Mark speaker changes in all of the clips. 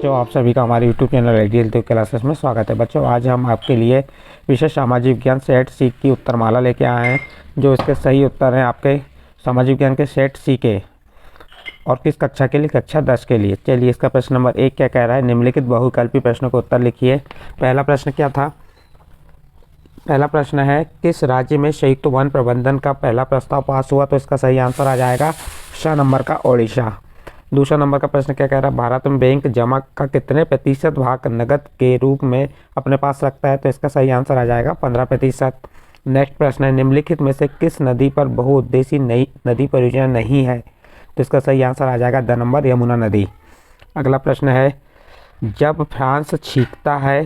Speaker 1: बच्चों, आप सभी का हमारे YouTube चैनल आइडियल क्लासेस में स्वागत है। बच्चों, आज हम आपके लिए विशेष सामाजिक विज्ञान सेट सी की उत्तरमाला लेके आए हैं। जो इसके सही उत्तर हैं आपके सामाजिक विज्ञान के सेट सी के, और किस कक्षा के लिए? कक्षा 10 के लिए। चलिए, इसका प्रश्न नंबर 1 क्या कह रहा है? निम्नलिखित बहुविकल्पी प्रश्नों का उत्तर लिखिए। पहला प्रश्न क्या था? पहला प्रश्न है, किस राज्य में संयुक्त वन प्रबंधन का पहला प्रस्ताव पास हुआ? तो इसका सही आंसर आ जाएगा श नंबर का ओडिशा। दूसरा नंबर का प्रश्न क्या कह रहा है? भारत में बैंक जमा का कितने प्रतिशत भाग नकद के रूप में अपने पास रखता है? तो इसका सही आंसर आ जाएगा 15%। नेक्स्ट प्रश्न है, निम्नलिखित में से किस नदी पर बहुउद्देशीय नई नदी परियोजना नहीं है? तो इसका सही आंसर आ जाएगा द नंबर यमुना नदी। अगला प्रश्न है, जब फ्रांस छींकता है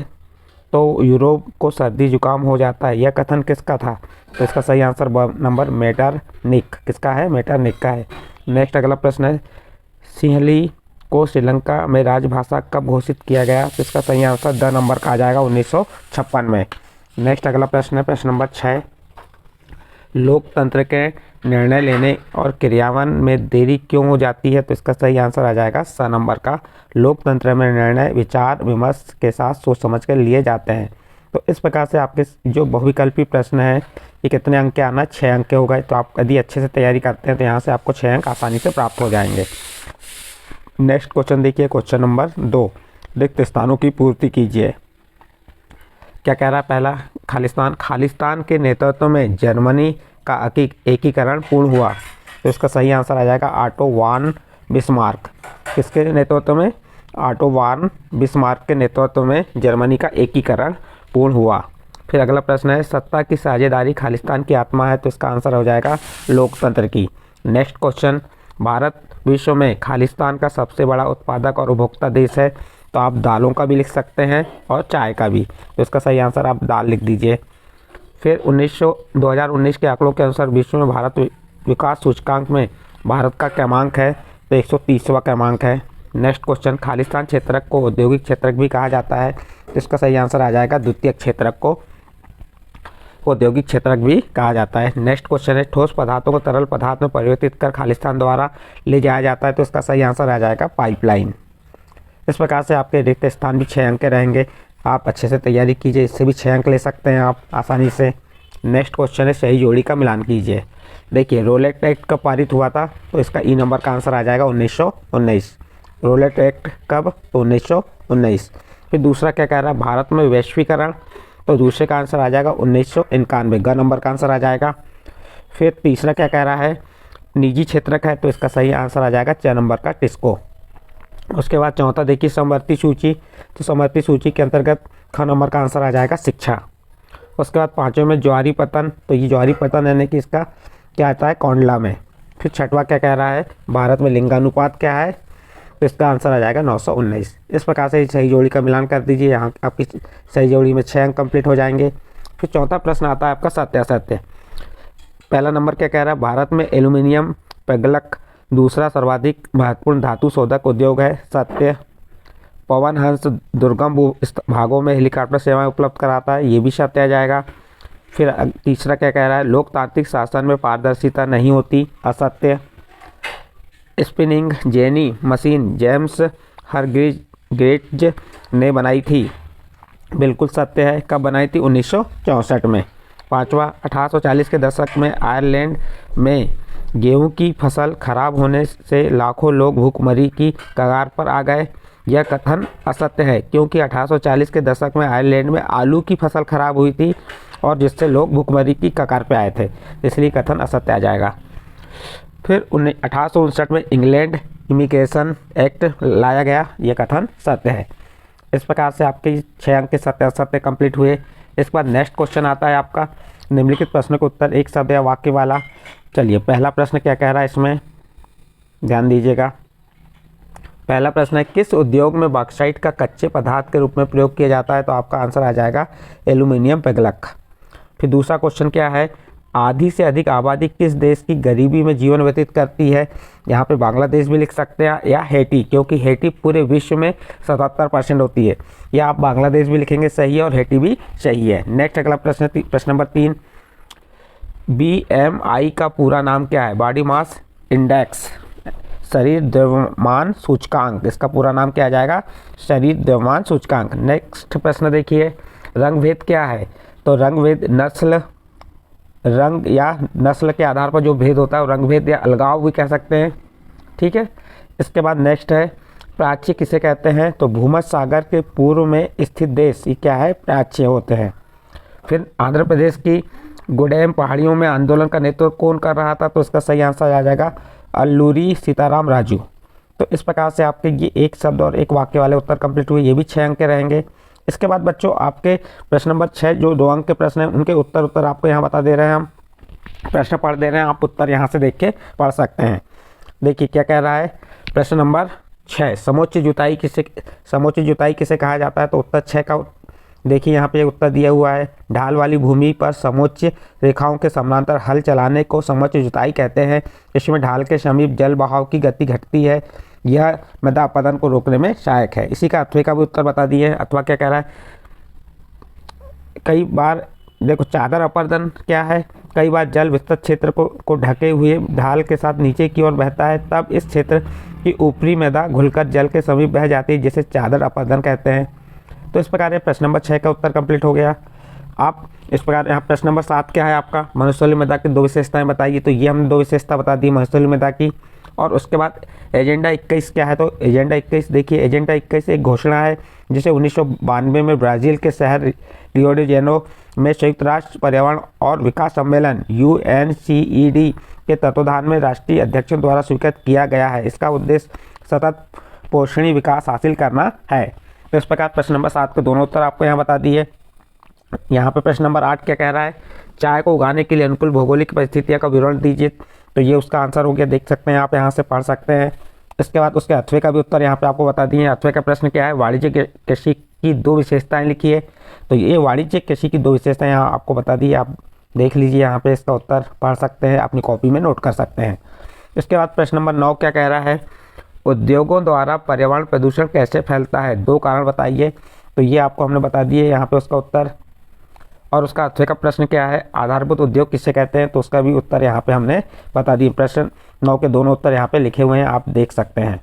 Speaker 1: तो यूरोप को सर्दी जुकाम हो जाता है, यह कथन किसका था? तो इसका सही आंसर नंबर मेटरनिक। किसका है? मेटरनिक का है। नेक्स्ट अगला प्रश्न है, सिंहली को श्रीलंका में राजभाषा कब घोषित किया गया? तो इसका सही आंसर द नंबर का आ जाएगा 1956 में। नेक्स्ट अगला प्रश्न है, प्रश्न नंबर 6, लोकतंत्र के निर्णय लेने और क्रियान्वयन में देरी क्यों हो जाती है? तो इसका सही आंसर आ जाएगा स नंबर का, लोकतंत्र में निर्णय विचार विमर्श के साथ सोच समझ कर लिए जाते हैं। तो इस प्रकार से आपके जो बहुविकल्पी प्रश्न है ये कितने अंक के आना? 6 अंक के हो गए। तो आप यदि अच्छे से तैयारी करते हैं तो यहाँ से आपको 6 अंक आसानी से प्राप्त हो जाएंगे। नेक्स्ट क्वेश्चन देखिए, क्वेश्चन नंबर 2, रिक्त स्थानों की पूर्ति कीजिए। क्या कह रहा है? पहला, खालिस्तान के नेतृत्व में जर्मनी का एकीकरण पूर्ण हुआ। तो इसका सही आंसर आ जाएगा ऑटो वॉन बिस्मार्क। किसके नेतृत्व में? ऑटो वॉन बिस्मार्क के नेतृत्व में जर्मनी का एकीकरण पूर्ण हुआ। फिर अगला प्रश्न है, सत्ता की साझेदारी खालिस्तान की आत्मा है। तो इसका आंसर हो जाएगा लोकतंत्र की। नेक्स्ट क्वेश्चन, भारत विश्व में खालिस्तान का सबसे बड़ा उत्पादक और उपभोक्ता देश है। तो आप दालों का भी लिख सकते हैं और चाय का भी। तो इसका सही आंसर आप दाल लिख दीजिए। फिर 2019 के आंकड़ों के अनुसार विश्व में भारत विकास सूचकांक में भारत का क्रमांक है? तो 130वां क्रमांक है। नेक्स्ट क्वेश्चन, खालिस्तान क्षेत्रक को औद्योगिक क्षेत्रक भी कहा जाता है। तो इसका सही आंसर आ जाएगा द्वितीयक क्षेत्रक को औद्योगिक क्षेत्रक भी कहा जाता है। नेक्स्ट क्वेश्चन है, ठोस पदार्थों को तरल पदार्थ में परिवर्तित कर खालिस्तान द्वारा ले जाया जाता है। तो इसका सही आंसर आ जाएगा पाइपलाइन। इस प्रकार से आपके रिक्त स्थान भी 6 अंक के रहेंगे। आप अच्छे से तैयारी कीजिए, इससे भी 6 अंक ले सकते हैं आप आसानी से। नेक्स्ट क्वेश्चन है, सही जोड़ी का मिलान कीजिए। देखिए, रोलेट एक्ट कब पारित हुआ था? तो इसका ई नंबर का आंसर आ जाएगा 1919। रोलेट एक्ट कब? तो 1919। फिर दूसरा क्या कह रहा है? भारत में वैश्वीकरण। तो दूसरे का आंसर आ जाएगा 1991, ग नंबर का आंसर आ जाएगा। फिर तीसरा क्या कह रहा है? निजी क्षेत्रक है। तो इसका सही आंसर आ जाएगा च नंबर का टिस्को। उसके बाद चौथा देखिए, समवर्ती सूची। तो समवर्ती सूची के अंतर्गत ख नंबर का आंसर आ जाएगा शिक्षा। उसके बाद पाँचवें में ज्वारी पतन। तो ये ज्वारी पतन यानी कि इसका क्या आता है? कौंडला में। फिर छठवां क्या कह रहा है? भारत में लिंगानुपात क्या है? तो इसका आंसर आ जाएगा 919। इस प्रकार से सही जोड़ी का मिलान कर दीजिए। यहाँ आपकी सही जोड़ी में 6 अंक कंप्लीट हो जाएंगे। फिर चौथा प्रश्न आता है आपका सत्यासत्य। पहला नंबर क्या कह रहा है? भारत में एल्यूमिनियम पिघलक दूसरा सर्वाधिक महत्वपूर्ण धातु शोधक उद्योग है। सत्य। पवन हंस दुर्गम भागों में हेलीकॉप्टर सेवाएं उपलब्ध कराता है। ये भी सत्य आ जाएगा। फिर तीसरा क्या कह रहा है? लोकतांत्रिक शासन में पारदर्शिता नहीं होती। असत्य। Spinning jenny machine James Hargreaves ने बनाई थी। बिल्कुल सत्य है। कब बनाई थी? 1964 में। पाँचवा, 1840 के दशक में आयरलैंड में गेहूं की फसल खराब होने से लाखों लोग भूखमरी की कगार पर आ गए। यह कथन असत्य है, क्योंकि 1840 के दशक में आयरलैंड में आलू की फसल खराब हुई थी और जिससे लोग भूखमरी की कगार पर आए थे, इसलिए कथन असत्य आ जाएगा। फिर 1859 में इंग्लैंड इमिग्रेशन एक्ट लाया गया। यह कथन सत्य है। इस प्रकार से आपके 6 अंक के सत्य असत्य कंप्लीट हुए। इसके बाद नेक्स्ट क्वेश्चन आता है आपका निम्नलिखित प्रश्न का उत्तर एक शब्द या वाक्य वाला। चलिए, पहला प्रश्न क्या कह रहा है? इसमें ध्यान दीजिएगा। पहला प्रश्न है, किस उद्योग में बॉक्साइट का कच्चे पदार्थ के रूप में प्रयोग किया जाता है? तो आपका आंसर आ जाएगा एल्यूमिनियम पिघलक। फिर दूसरा क्वेश्चन क्या है? आधी से अधिक आबादी किस देश की गरीबी में जीवन व्यतीत करती है? यहाँ पे बांग्लादेश भी लिख सकते हैं या हैटी, क्योंकि हैटी पूरे विश्व में 77% होती है। या आप बांग्लादेश भी लिखेंगे, सही है, और हैटी भी सही है। नेक्स्ट अगला प्रश्न नंबर 3, BMI का पूरा नाम क्या है? Body mass index. शरीर द्रव्यमान सूचकांक, इसका पूरा नाम क्या आ जाएगा, शरीर द्रव्यमान सूचकांक। नेक्स्ट प्रश्न देखिए, रंग भेद क्या है, तो रंग भेद रंग या नस्ल के आधार पर जो भेद होता है रंग भेद या अलगाव भी कह सकते हैं, ठीक है। इसके बाद नेक्स्ट है, प्राच्य किसे कहते हैं, तो भूमध्य सागर के पूर्व में स्थित देश ये क्या है, प्राच्य होते हैं। फिर आंध्र प्रदेश की गुडेम पहाड़ियों में आंदोलन का नेतृत्व कौन कर रहा था, तो इसका सही आंसर आ जाएगा अल्लूरी सीताराम राजू। तो इस प्रकार से आपके ये एक शब्द और एक वाक्य वाले उत्तर कंप्लीट हुए, ये भी 6 अंक के रहेंगे। इसके बाद बच्चों आपके प्रश्न नंबर 6 जो 2 अंक के प्रश्न हैं उनके उत्तर आपको यहाँ बता दे रहे हैं, हम प्रश्न पढ़ दे रहे हैं, आप उत्तर यहाँ से देख के पढ़ सकते हैं। देखिए क्या कह रहा है, प्रश्न नंबर 6, समोच्च जुताई किसे कहा जाता है, तो उत्तर 6 का देखिए यहाँ पे उत्तर दिया हुआ है, ढाल वाली भूमि पर समोच्च रेखाओं के समानांतर हल चलाने को समोच्च जुताई कहते हैं। इसमें ढाल के समीप जल बहाव की गति घटती है, यह मृदा अपरदन को रोकने में सहायक है। इसी का अथवा का भी उत्तर बता दिए। अथवा क्या कह रहा है, कई बार देखो चादर अपरदन क्या है, कई बार जल विस्तृत क्षेत्र को ढके हुए ढाल के साथ नीचे की ओर बहता है, तब इस क्षेत्र की ऊपरी मृदा घुलकर जल के समीप बह जाती है, जिसे चादर अपरदन कहते हैं। तो इस प्रकार ये प्रश्न नंबर 6 का उत्तर कंप्लीट हो गया। आप इस प्रकार यहाँ प्रश्न नंबर 7 क्या है आपका, मनुस्थली मृदा की 2 विशेषताएं बताइए, तो ये हमने 2 विशेषता बता दी मनुस्थली मृदा की। और उसके बाद एजेंडा 21 क्या है, तो एजेंडा 21 देखिए, एजेंडा 21 एक घोषणा है जिसे 1992 में ब्राज़ील के शहर रियो डी जेनेरो में संयुक्त राष्ट्र पर्यावरण और विकास सम्मेलन UNCED के तत्वाधान में राष्ट्रीय अध्यक्षों द्वारा स्वीकृत किया गया है। इसका उद्देश्य सतत पोषणीय विकास हासिल करना है। तो इस प्रकार प्रश्न नंबर 7 के दोनों उत्तर आपको यहाँ बता दिए। यहाँ पे प्रश्न नंबर 8 क्या कह रहा है, चाय को उगाने के लिए अनुकूल भौगोलिक परिस्थितियों का विवरण दीजिए, तो ये उसका आंसर हो गया, देख सकते हैं आप यहाँ से पढ़ सकते हैं। इसके बाद उसके अथवे का भी उत्तर यहाँ पे आपको बता दिए। अथवे का प्रश्न क्या है, वाणिज्यिक कृषि की 2 विशेषताएं लिखिए, तो ये वाणिज्यिक कृषि की 2 विशेषताएं यहाँ आपको बता दी, आप देख लीजिए, यहाँ पे इसका उत्तर पढ़ सकते हैं, अपनी कॉपी में नोट कर सकते हैं। इसके बाद प्रश्न नंबर 9 क्या कह रहा है, उद्योगों द्वारा पर्यावरण प्रदूषण कैसे फैलता है, 2 कारण बताइए, तो ये आपको हमने बता दिए यहाँ पे उसका उत्तर। और उसका अथवे का प्रश्न क्या है, आधारभूत उद्योग किसे कहते हैं, तो उसका भी उत्तर यहाँ पे हमने बता दिए। प्रश्न 9 के दोनों उत्तर यहाँ पे लिखे हुए हैं, आप देख सकते हैं।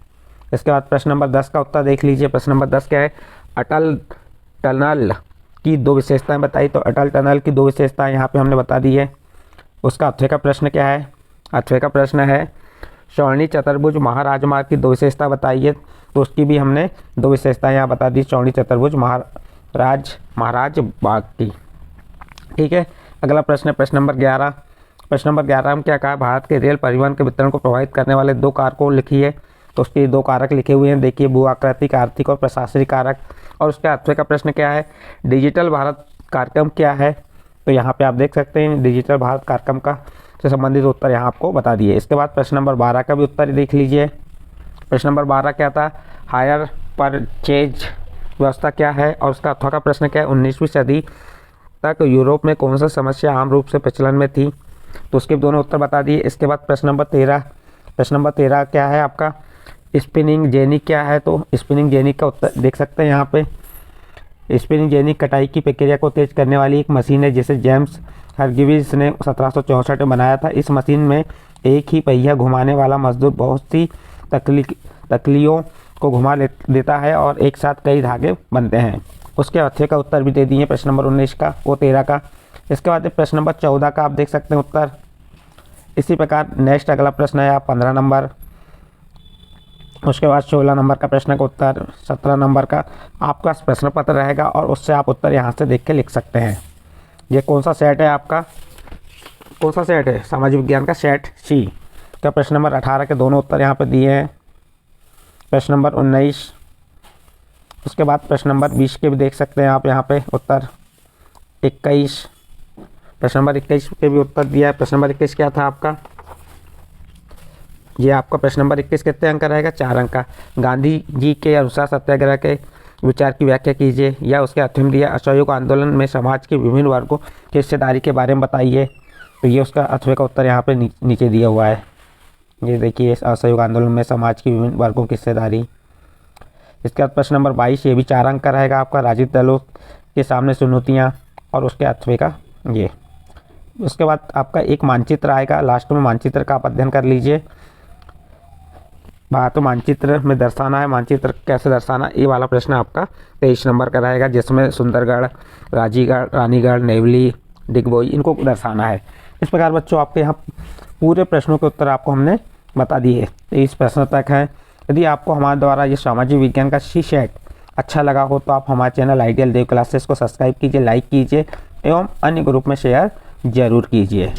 Speaker 1: इसके बाद प्रश्न नंबर 10 का उत्तर देख लीजिए। प्रश्न नंबर 10 क्या है, अटल टनल की 2 विशेषताएं बताई, तो अटल टनल की 2 विशेषताएं यहाँ पे हमने बता दी है। उसका अथवे का प्रश्न क्या है, अथवे का प्रश्न है श्रोणी चतुर्भुज महाराजमार्ग की 2 विशेषता बताइए, तो उसकी भी हमने 2 विशेषताएं यहाँ बता दी, श्रोणी चतुर्भुज महाराज बाग की, ठीक है। अगला प्रश्न है प्रश्न नंबर 11। प्रश्न नंबर 11 में क्या कहा, भारत के रेल परिवहन के वितरण को प्रभावित करने वाले 2 कारकों लिखिए, तो उसके 2 कारक लिखे हुए हैं, देखिए भू आकृतिक, आर्थिक और प्रशासनिक कारक। और उसके अथवे का प्रश्न क्या है, डिजिटल भारत कार्यक्रम क्या है, तो यहाँ पे आप देख सकते हैं डिजिटल भारत कार्यक्रम का से संबंधित उत्तर यहाँ आपको बता दिए। इसके बाद प्रश्न नंबर 12 का भी उत्तर देख लीजिए। प्रश्न नंबर 12 क्या था, हायर परचेज व्यवस्था क्या है, और उसका अथवा का प्रश्न क्या है, 19वीं सदी तक यूरोप में कौन सा समस्या आम रूप से प्रचलन में थी, तो उसके दोनों उत्तर बता दिए। इसके बाद प्रश्न नंबर 13 क्या है आपका, स्पिनिंग जेनी क्या है, तो स्पिनिंग जेनी का उत्तर देख सकते हैं यहाँ पे। स्पिनिंग जेनी कटाई की प्रक्रिया को तेज करने वाली एक मशीन है जिसे जेम्स हरग्रीव्स ने 1764 में बनाया था। इस मशीन में एक ही पहिया घुमाने वाला मजदूर बहुत सी तकलियों को घुमा देता है और एक साथ कई धागे बनते हैं। उसके अथवे का उत्तर भी दे दिए प्रश्न नंबर 19 का, वो 13 का। इसके बाद प्रश्न नंबर 14 का आप देख सकते हैं उत्तर। इसी प्रकार नेक्स्ट अगला प्रश्न है आप 15 नंबर, उसके बाद 16 नंबर का प्रश्न का उत्तर, 17 नंबर का आपका प्रश्न पत्र रहेगा और उससे आप उत्तर यहाँ से देख के लिख सकते हैं। ये कौन सा सेट है आपका, कौन सा सेट है, सामाजिक विज्ञान का सेट सी का प्रश्न नंबर 18 के दोनों उत्तर यहाँ पे दिए हैं। प्रश्न नंबर 19, उसके बाद प्रश्न नंबर 20 के भी देख सकते हैं आप यहाँ पे उत्तर। 21, प्रश्न नंबर 21 के भी उत्तर दिया है। प्रश्न नंबर 21 क्या था आपका, ये आपका प्रश्न नंबर 21 कितने अंक का रहेगा, 4 अंक का। गांधी जी के अनुसार सत्याग्रह के विचार की व्याख्या कीजिए, या उसके अथवा में दिया असहयोग आंदोलन में समाज के विभिन्न वर्गों की हिस्सेदारी के बारे में बताइए, तो ये उसका अथवा का उत्तर यहाँ पे नीचे दिया हुआ है। ये देखिए असहयोग आंदोलन में समाज की विभिन्न वर्गों की हिस्सेदारी। इसके बाद प्रश्न नंबर 22, ये भी 4 अंक का रहेगा आपका, राजनीतिक दलों के सामने चुनौतियाँ, और उसके अथवा का ये। उसके बाद आपका एक मानचित्र आएगा लास्ट में, मानचित्र का आप अध्ययन कर लीजिए। भारत मानचित्र में दर्शाना है, मानचित्र कैसे दर्शाना, ये वाला प्रश्न आपका 23 नंबर का रहेगा, जिसमें सुंदरगढ़, रानीगढ़, नेवली, डिगबोई इनको दर्शाना है। इस प्रकार बच्चों आपके यहाँ पूरे प्रश्नों के उत्तर आपको हमने बता दिए। 23 प्रश्न तक हैं। यदि आपको हमारे द्वारा ये सामाजिक विज्ञान का सी सेट अच्छा लगा हो तो आप हमारे चैनल आइडियल देव क्लासेस को सब्सक्राइब कीजिए, लाइक कीजिए एवं अन्य ग्रुप में शेयर जरूर कीजिए।